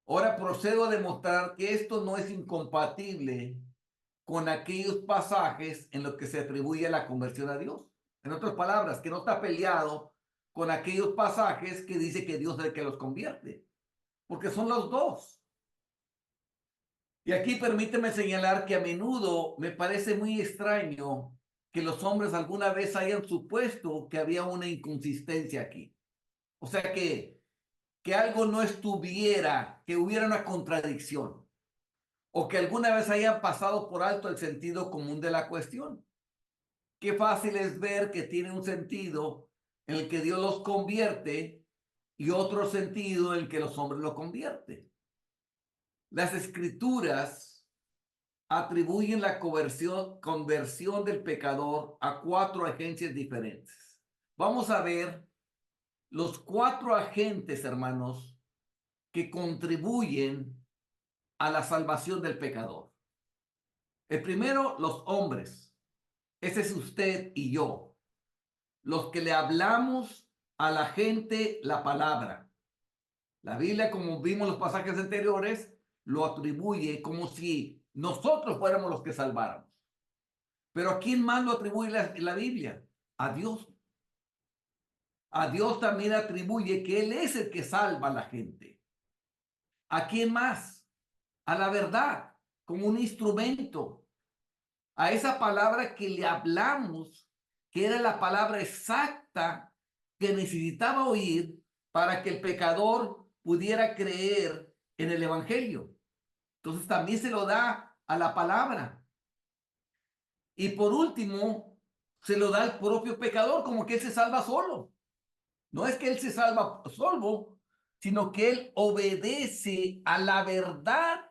Ahora procedo a demostrar que esto no es incompatible con aquellos pasajes en los que se atribuye la conversión a Dios. En otras palabras, que no está peleado con aquellos pasajes que dice que Dios es el que los convierte, porque son los dos. Y aquí permíteme señalar que a menudo me parece muy extraño que los hombres alguna vez hayan supuesto que había una inconsistencia aquí. O sea, que algo no estuviera, que hubiera una contradicción, o que alguna vez hayan pasado por alto el sentido común de la cuestión. Qué fácil es ver que tiene un sentido en el que Dios los convierte y otro sentido en el que los hombres lo convierten. Las escrituras atribuyen la conversión del pecador a cuatro agencias diferentes. Vamos a ver los cuatro agentes, hermanos, que contribuyen a la salvación del pecador. El primero, los hombres. Ese es usted y yo. Los que le hablamos a la gente la palabra. La Biblia, como vimos en los pasajes anteriores, lo atribuye como si nosotros fuéramos los que salváramos. Pero ¿a quién más lo atribuye la Biblia? A Dios. A Dios también atribuye que Él es el que salva a la gente. ¿A quién más? A la verdad, como un instrumento. A esa palabra que le hablamos, que era la palabra exacta que necesitaba oír para que el pecador pudiera creer en el Evangelio. Entonces también se lo da a la palabra. Y por último, se lo da al propio pecador, como que él se salva solo. No es que él se salva solo, sino que él obedece a la verdad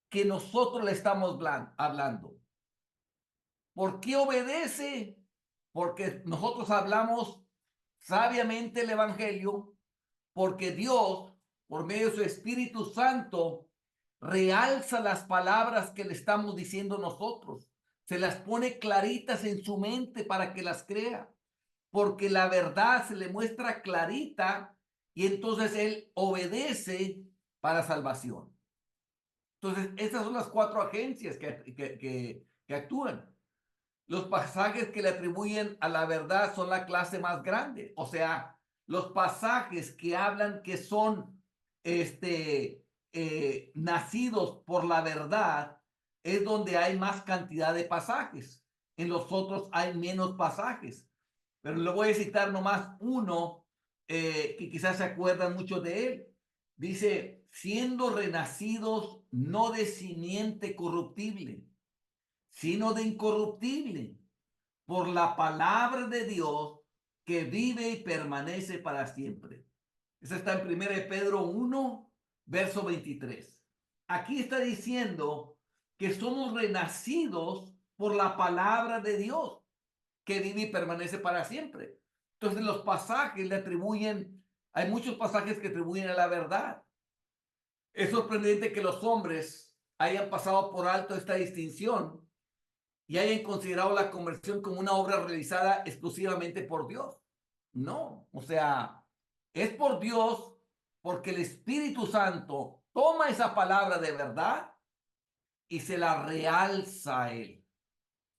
que nosotros le estamos hablando. ¿Por qué obedece? Porque nosotros hablamos sabiamente el Evangelio, porque Dios, por medio de su Espíritu Santo, realza las palabras que le estamos diciendo nosotros. Se las pone claritas en su mente para que las crea, porque la verdad se le muestra clarita y entonces él obedece para salvación. Entonces, esas son las cuatro agencias que actúan. Los pasajes que le atribuyen a la verdad son la clase más grande. O sea, los pasajes que hablan que son nacidos por la verdad es donde hay más cantidad de pasajes. En los otros hay menos pasajes. Pero le voy a citar nomás uno que quizás se acuerdan mucho de él. Dice, siendo renacidos no de simiente corruptible, sino de incorruptible, por la palabra de Dios que vive y permanece para siempre. Eso está en 1 Pedro 1, verso 23. Aquí está diciendo que somos renacidos por la palabra de Dios que vive y permanece para siempre. Entonces los pasajes le atribuyen, hay muchos pasajes que atribuyen a la verdad. Es sorprendente que los hombres hayan pasado por alto esta distinción y hayan considerado la conversión como una obra realizada exclusivamente por Dios. No, o sea, es por Dios porque el Espíritu Santo toma esa palabra de verdad y se la realza a él,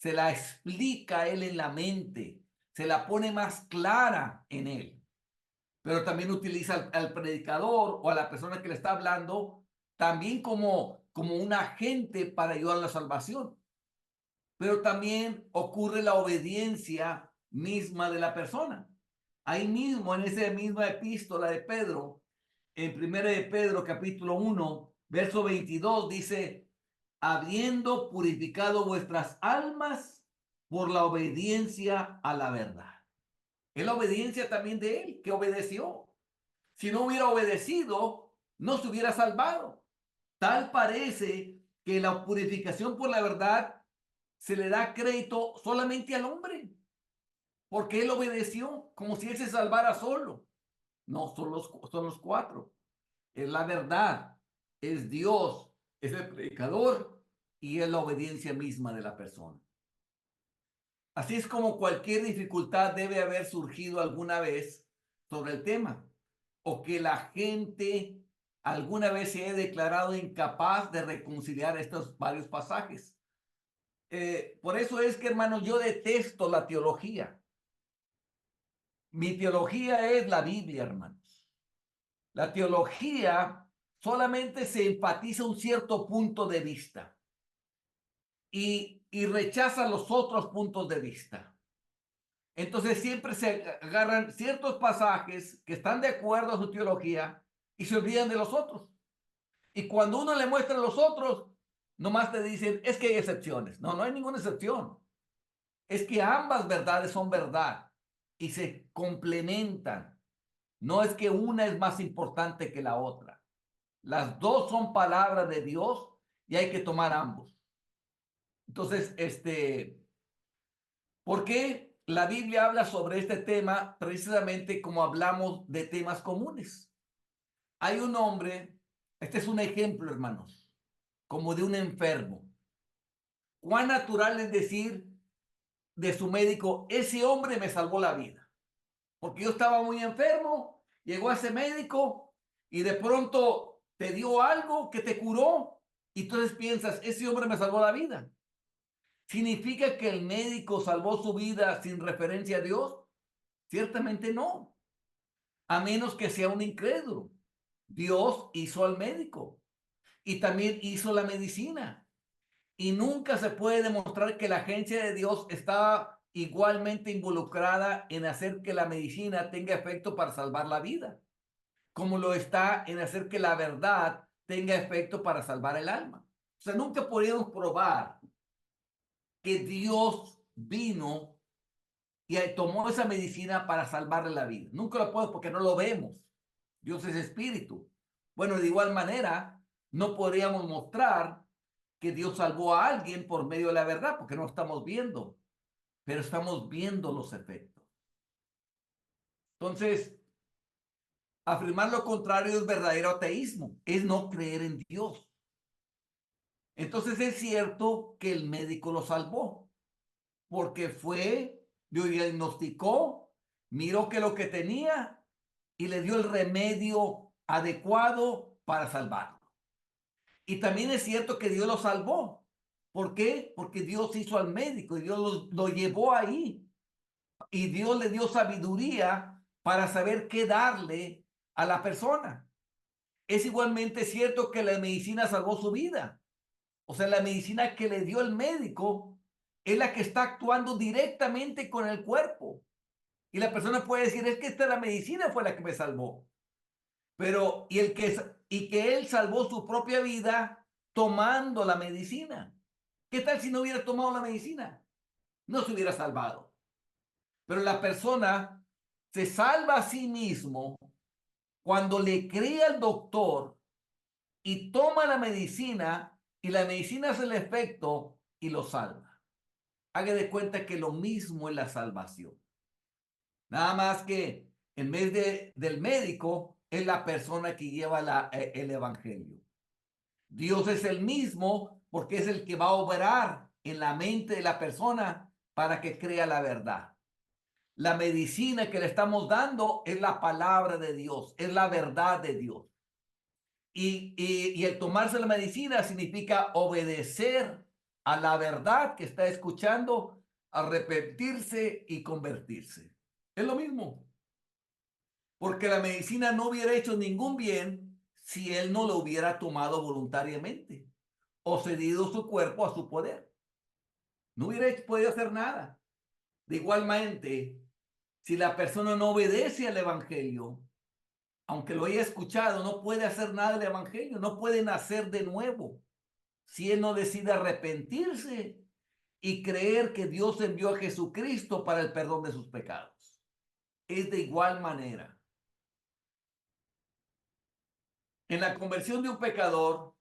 se la explica a él en la mente, se la pone más clara en él. Pero también utiliza al predicador o a la persona que le está hablando también como un agente para ayudar a la salvación. Pero también ocurre la obediencia misma de la persona. Ahí mismo, en esa misma epístola de Pedro, en 1 de Pedro, capítulo 1, verso 22, dice, habiendo purificado vuestras almas por la obediencia a la verdad. Es la obediencia también de él, que obedeció. Si no hubiera obedecido, no se hubiera salvado. Tal parece que la purificación por la verdad se le da crédito solamente al hombre, porque él obedeció como si él se salvara solo. No, son los cuatro. Es la verdad, es Dios, es el predicador y es la obediencia misma de la persona. Así es como cualquier dificultad debe haber surgido alguna vez sobre el tema, o que la gente alguna vez se he declarado incapaz de reconciliar estos varios pasajes. Por eso es que, hermanos, yo detesto la teología. Mi teología es la Biblia, hermanos. La teología solamente se enfatiza un cierto punto de vista y rechaza los otros puntos de vista. Entonces siempre se agarran ciertos pasajes que están de acuerdo a su teología y se olvidan de los otros. Y cuando uno le muestra a los otros, nomás te dicen, es que hay excepciones. No, no hay ninguna excepción. Es que ambas verdades son verdad y se complementan. No es que una es más importante que la otra. Las dos son palabras de Dios y hay que tomar ambos. Entonces, ¿por qué la Biblia habla sobre este tema precisamente como hablamos de temas comunes? Hay un hombre, este es un ejemplo, hermanos, como de un enfermo. Cuán natural es decir de su médico, ese hombre me salvó la vida, porque yo estaba muy enfermo, llegó ese médico y de pronto te dio algo que te curó y entonces piensas, ese hombre me salvó la vida. ¿Significa que el médico salvó su vida sin referencia a Dios? Ciertamente no, a menos que sea un incrédulo. Dios hizo al médico y también hizo la medicina. Y nunca se puede demostrar que la agencia de Dios está igualmente involucrada en hacer que la medicina tenga efecto para salvar la vida, como lo está en hacer que la verdad tenga efecto para salvar el alma. O sea, nunca podríamos probar que Dios vino y tomó esa medicina para salvarle la vida. Nunca lo podemos porque no lo vemos. Dios es espíritu. Bueno, de igual manera, no podríamos mostrar que Dios salvó a alguien por medio de la verdad, porque no estamos viendo, pero estamos viendo los efectos. Entonces, afirmar lo contrario es verdadero ateísmo, es no creer en Dios. Entonces es cierto que el médico lo salvó, porque fue, lo diagnosticó, miró que lo que tenía y le dio el remedio adecuado para salvarlo. Y también es cierto que Dios lo salvó. ¿Por qué? Porque Dios hizo al médico y Dios lo llevó ahí. Y Dios le dio sabiduría para saber qué darle a la persona. Es igualmente cierto que la medicina salvó su vida. O sea, la medicina que le dio el médico es la que está actuando directamente con el cuerpo. Y la persona puede decir, es que esta la medicina fue la que me salvó. Pero, y que él salvó su propia vida tomando la medicina. ¿Qué tal si no hubiera tomado la medicina? No se hubiera salvado. Pero la persona se salva a sí mismo cuando le cree al doctor y toma la medicina y la medicina hace el efecto y lo salva. Haga de cuenta que lo mismo es la salvación. Nada más que en vez del médico es la persona que lleva el evangelio. Dios es el mismo porque es el que va a obrar en la mente de la persona para que crea la verdad. La medicina que le estamos dando es la palabra de Dios, es la verdad de Dios. Y el tomarse la medicina significa obedecer a la verdad que está escuchando, arrepentirse y convertirse. Es lo mismo, porque la medicina no hubiera hecho ningún bien si él no lo hubiera tomado voluntariamente o cedido su cuerpo a su poder. No hubiera podido hacer nada. De igualmente, si la persona no obedece al evangelio, aunque lo haya escuchado, no puede hacer nada del evangelio, no puede nacer de nuevo. Si él no decide arrepentirse y creer que Dios envió a Jesucristo para el perdón de sus pecados. Es de igual manera. En la conversión de un pecador,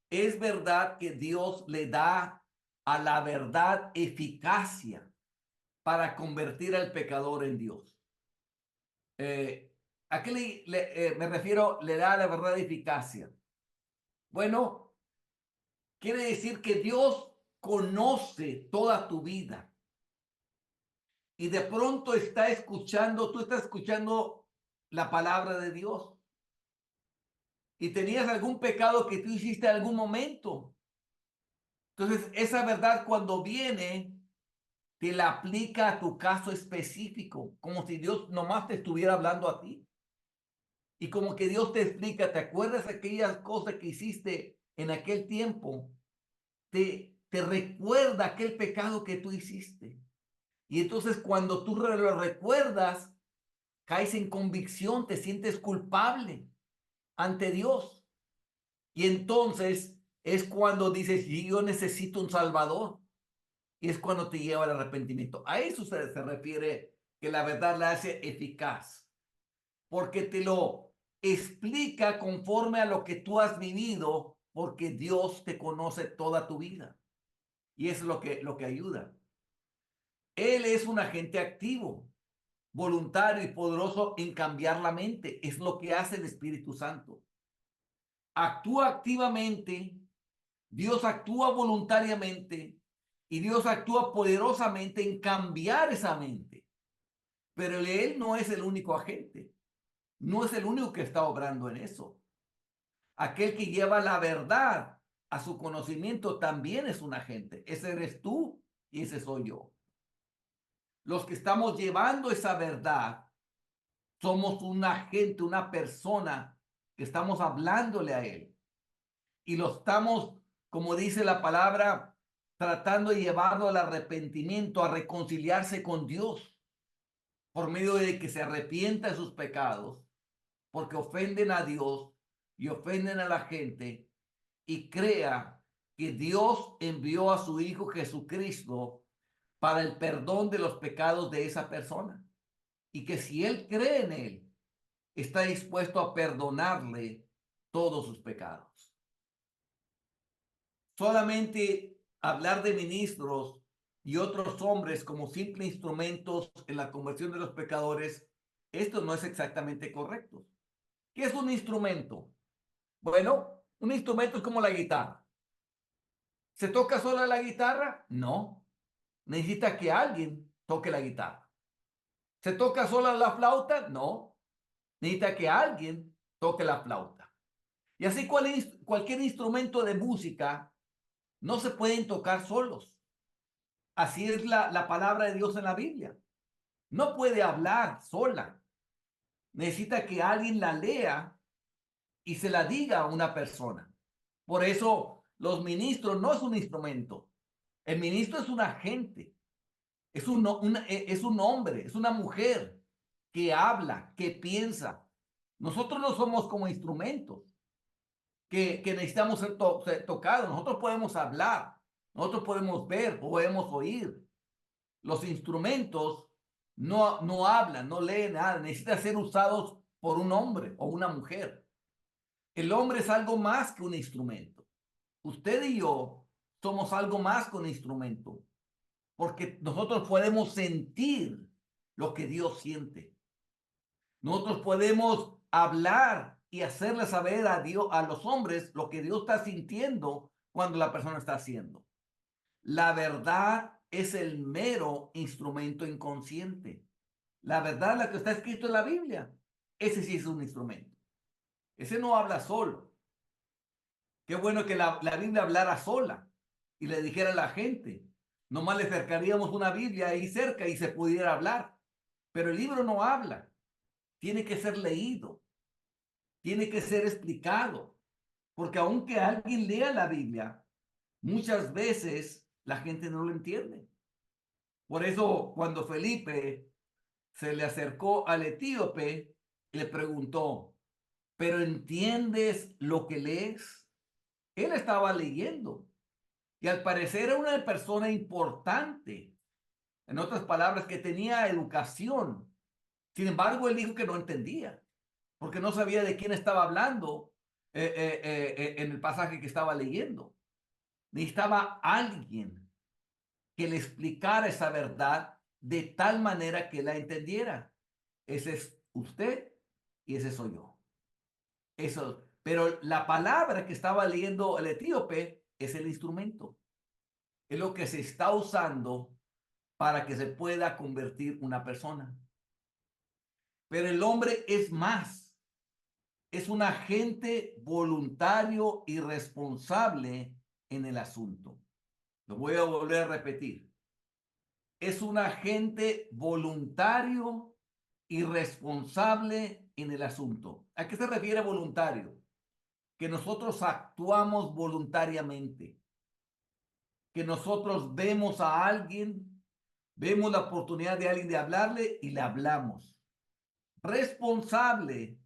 es verdad que Dios le da a la verdad eficacia para convertir al pecador en Dios. ¿A qué me refiero? Le da la verdad eficacia. Bueno, quiere decir que Dios conoce toda tu vida y de pronto está escuchando, tú estás escuchando la palabra de Dios y tenías algún pecado que tú hiciste en algún momento. Entonces, esa verdad cuando viene, te la aplica a tu caso específico, como si Dios nomás te estuviera hablando a ti. Y como que Dios te explica, ¿te acuerdas aquellas cosas que hiciste en aquel tiempo? Te recuerda aquel pecado que tú hiciste. Y entonces cuando tú lo recuerdas, caes en convicción, te sientes culpable ante Dios. Y entonces es cuando dices, yo necesito un Salvador. Y es cuando te lleva al arrepentimiento. A eso se refiere que la verdad la hace eficaz. Porque te lo explica conforme a lo que tú has vivido, porque Dios te conoce toda tu vida. Y eso es lo que ayuda. Él es un agente activo, voluntario y poderoso en cambiar la mente. Es lo que hace el Espíritu Santo. Actúa activamente, Dios actúa voluntariamente y Dios actúa poderosamente en cambiar esa mente. Pero Él no es el único agente, no es el único que está obrando en eso. Aquel que lleva la verdad a su conocimiento también es un agente. Ese eres tú y ese soy yo. Los que estamos llevando esa verdad somos un agente, una persona que estamos hablándole a Él. Y lo estamos, como dice la palabra, tratando de llevarlo al arrepentimiento, a reconciliarse con Dios, por medio de que se arrepienta de sus pecados, porque ofenden a Dios y ofenden a la gente, y crea que Dios envió a su Hijo Jesucristo para el perdón de los pecados de esa persona. Y que si él cree en él, está dispuesto a perdonarle todos sus pecados. Solamente hablar de ministros y otros hombres como simples instrumentos en la conversión de los pecadores, esto no es exactamente correcto. ¿Qué es un instrumento? Bueno, un instrumento es como la guitarra. ¿Se toca sola la guitarra? No. Necesita que alguien toque la guitarra. ¿Se toca sola la flauta? No. Necesita que alguien toque la flauta. Y así cualquier instrumento de música no se pueden tocar solos. Así es la palabra de Dios en la Biblia. No puede hablar sola. Necesita que alguien la lea y se la diga a una persona. Por eso los ministros no es un instrumento. El ministro es un agente. Es un hombre, es una mujer que habla, que piensa. Nosotros no somos como instrumentos que necesitamos ser tocados. Nosotros podemos hablar, nosotros podemos ver, podemos oír. Los instrumentos no hablan, no leen nada. Necesitan ser usados por un hombre o una mujer. El hombre es algo más que un instrumento. Usted y yo somos algo más que un instrumento, porque nosotros podemos sentir lo que Dios siente. Nosotros podemos hablar y hacerle saber a Dios, a los hombres, lo que Dios está sintiendo cuando la persona está haciendo. La verdad es el mero instrumento inconsciente. La verdad, la que está escrito en la Biblia, ese sí es un instrumento. Ese no habla solo. Qué bueno que la Biblia hablara sola y le dijera a la gente. Nomás le acercaríamos una Biblia ahí cerca y se pudiera hablar. Pero el libro no habla. Tiene que ser leído. Tiene que ser explicado. Porque aunque alguien lea la Biblia, muchas veces la gente no lo entiende. Por eso cuando Felipe se le acercó al etíope, le preguntó, ¿pero entiendes lo que lees? Él estaba leyendo y al parecer era una persona importante. En otras palabras, que tenía educación. Sin embargo, él dijo que no entendía, porque no sabía de quién estaba hablando en el pasaje que estaba leyendo. Necesitaba alguien que le explicara esa verdad de tal manera que la entendiera. Ese es usted y ese soy yo. Eso, pero la palabra que estaba leyendo el etíope es el instrumento. Es lo que se está usando para que se pueda convertir una persona. Pero el hombre es más. es un agente voluntario y responsable en el asunto. Lo voy a volver a repetir. Es un agente voluntario y responsable en el asunto. ¿A qué se refiere voluntario? Que nosotros actuamos voluntariamente, que nosotros vemos a alguien, vemos la oportunidad de alguien de hablarle y le hablamos. Responsable,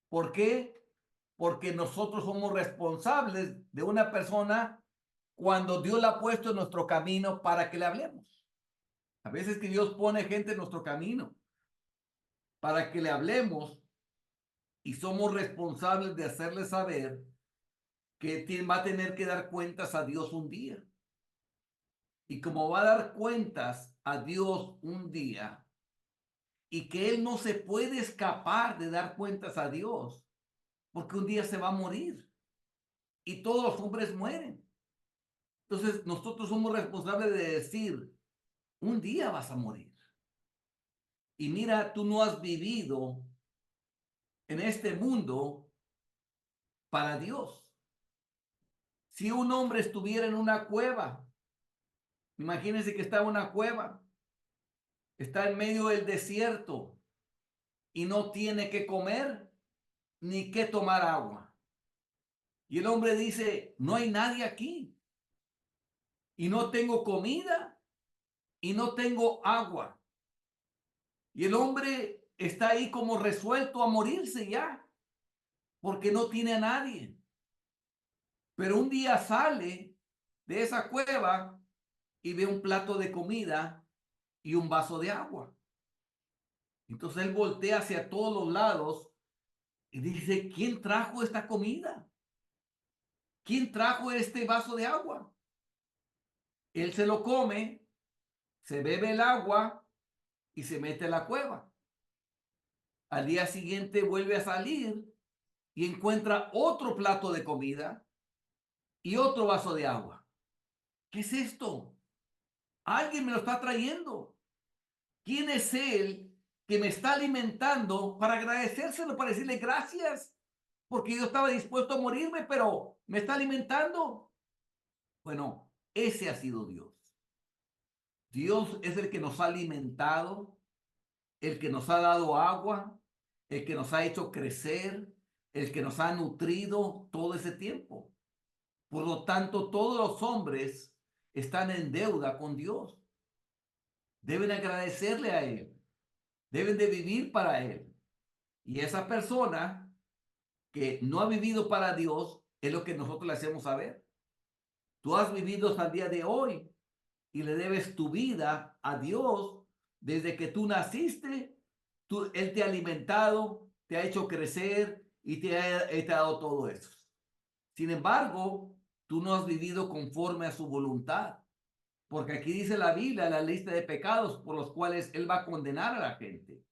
¿por qué? Porque nosotros somos responsables de una persona cuando Dios la ha puesto en nuestro camino para que le hablemos. A veces que Dios pone gente en nuestro camino para que le hablemos y somos responsables de hacerle saber que va a tener que dar cuentas a Dios un día. Y como va a dar cuentas a Dios un día y que él no se puede escapar de dar cuentas a Dios, porque un día se va a morir y todos los hombres mueren. Entonces nosotros somos responsables de decir, un día vas a morir. Y mira, tú no has vivido en este mundo para Dios. Si un hombre estuviera en una cueva, imagínense que está en una cueva, está en medio del desierto y no tiene que comer ni que tomar agua. Y el hombre dice, no hay nadie aquí y no tengo comida y no tengo agua. Y el hombre está ahí como resuelto a morirse ya, porque no tiene a nadie. Pero un día sale de esa cueva y ve un plato de comida y un vaso de agua. Entonces él voltea hacia todos los lados y dice, ¿quién trajo esta comida? ¿Quién trajo este vaso de agua? Él se lo come, se bebe el agua y se mete a la cueva. Al día siguiente vuelve a salir y encuentra otro plato de comida y otro vaso de agua. ¿Qué es esto? Alguien me lo está trayendo. ¿Quién es él que me está alimentando para agradecérselo, para decirle gracias? Porque yo estaba dispuesto a morirme, pero me está alimentando. Bueno, ese ha sido Dios. Dios es el que nos ha alimentado, el que nos ha dado agua, el que nos ha hecho crecer, el que nos ha nutrido todo ese tiempo. Por lo tanto, todos los hombres están en deuda con Dios. Deben agradecerle a Él, deben de vivir para Él. Y esa persona que no ha vivido para Dios es lo que nosotros le hacemos saber. Tú has vivido hasta el día de hoy y le debes tu vida a Dios desde que tú naciste. Él te ha alimentado, te ha hecho crecer y te ha dado todo eso. Sin embargo, tú no has vivido conforme a su voluntad, porque aquí dice la Biblia, la lista de pecados por los cuales Él va a condenar a la gente,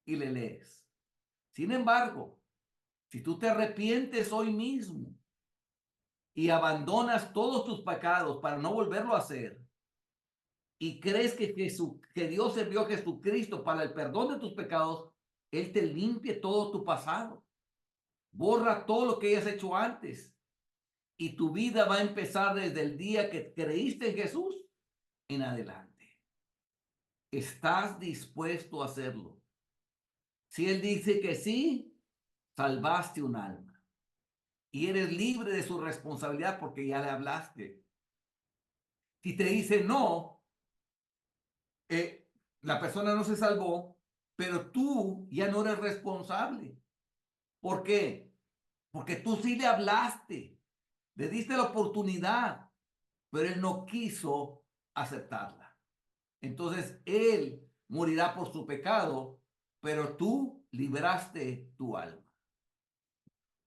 y le lees. Sin embargo, si tú te arrepientes hoy mismo y abandonas todos tus pecados para no volverlo a hacer, y crees que Dios envió a Jesucristo para el perdón de tus pecados, Él te limpie todo tu pasado, borra todo lo que hayas hecho antes, y tu vida va a empezar desde el día que creíste en Jesús en adelante. ¿Estás dispuesto a hacerlo? Si Él dice que sí, salvaste un alma y eres libre de su responsabilidad porque ya le hablaste. Si te dice no, la persona no se salvó, pero tú ya no eres responsable. ¿Por qué? Porque tú sí le hablaste, le diste la oportunidad, pero él no quiso aceptarla. Entonces él morirá por su pecado, pero tú libraste tu alma.